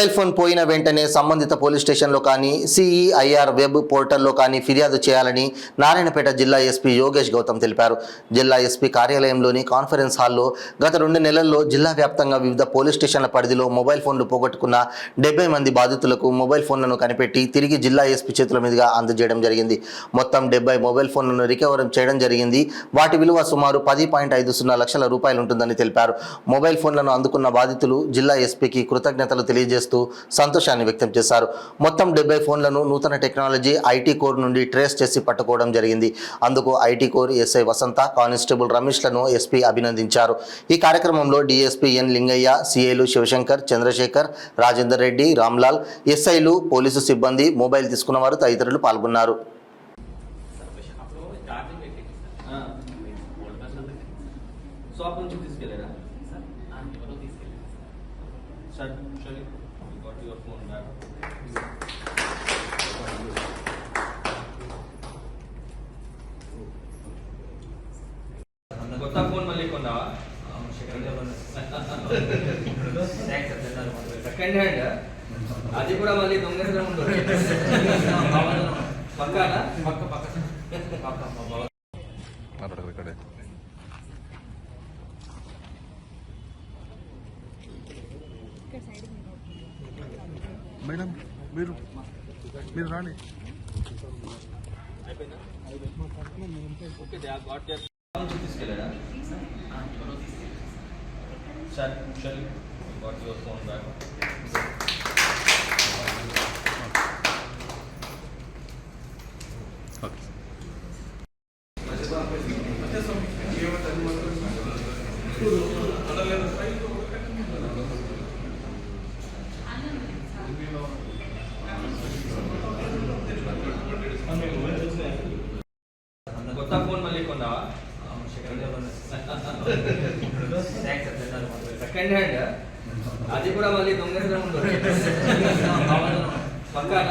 Mobile phone పోయిన వెంటనే సంబంధిత పోలీస్ స్టేషన్లో కానీ సిఈఐఆర్ వెబ్ పోర్టల్లో కానీ ఫిర్యాదు చేయాలని నారాయణపేట జిల్లా ఎస్పీ యోగేష్ గౌతమ్ తెలిపారు. జిల్లా ఎస్పీ కార్యాలయంలోని కాన్ఫరెన్స్ హాల్లో గత 2 నెలల్లో జిల్లా వ్యాప్తంగా వివిధ పోలీస్ స్టేషన్ల పరిధిలో మొబైల్ ఫోన్లు పోగొట్టుకున్న 70 మంది బాధితులకు మొబైల్ ఫోన్లను కనిపెట్టి తిరిగి జిల్లా ఎస్పీ చేతుల మీదుగా అందజేయడం జరిగింది. మొత్తం 70 మొబైల్ ఫోన్లను రికవర్ చేయడం జరిగింది. వాటి విలువ సుమారు 10.50 లక్షల రూపాయలు ఉంటుందని తెలిపారు. మొబైల్ ఫోన్లను అందుకున్న బాధితులు జిల్లా ఎస్పీకి కృతజ్ఞతలు తెలియజేస్తూ సంతోషాన్ని వ్యక్తం చేశారు. మొత్తం 70 ఫోన్లను నూతన టెక్నాలజీ ఐటీ కోర్ నుండి ట్రేస్ చేసి పట్టుకోవడం జరిగింది. అందుకు IT core SI Vasantha, constable రమేష్లను ఎస్పీ అభినందించారు. ఈ కార్యక్రమంలో డీఎస్పీ ఎన్ లింగయ్య, సిఐలు శివశంకర్, చంద్రశేఖర్, రాజేందర్ రెడ్డి, రామ్లాల్, ఎస్ఐలు, పోలీసు సిబ్బంది, మొబైల్ తీసుకున్నవారు తదితరులు పాల్గొన్నారు. కొత్త ఫోన్ మళ్ళీ కొన్నావా? సెకండ్ హ్యాండ్, అది కూడా మళ్ళీ దొంగతనం ఉంటుంది. పక్కన మేడం మీరు రాండి. తీసుకెళ్ళాడా sir? Got your phone back. కొత్త ఫోన్ మళ్ళీ కొన్నావా? సెకండ్ హ్యాండ్, అది కూడా మళ్ళీ దొంగతనం ఉంటుంది. పక్కన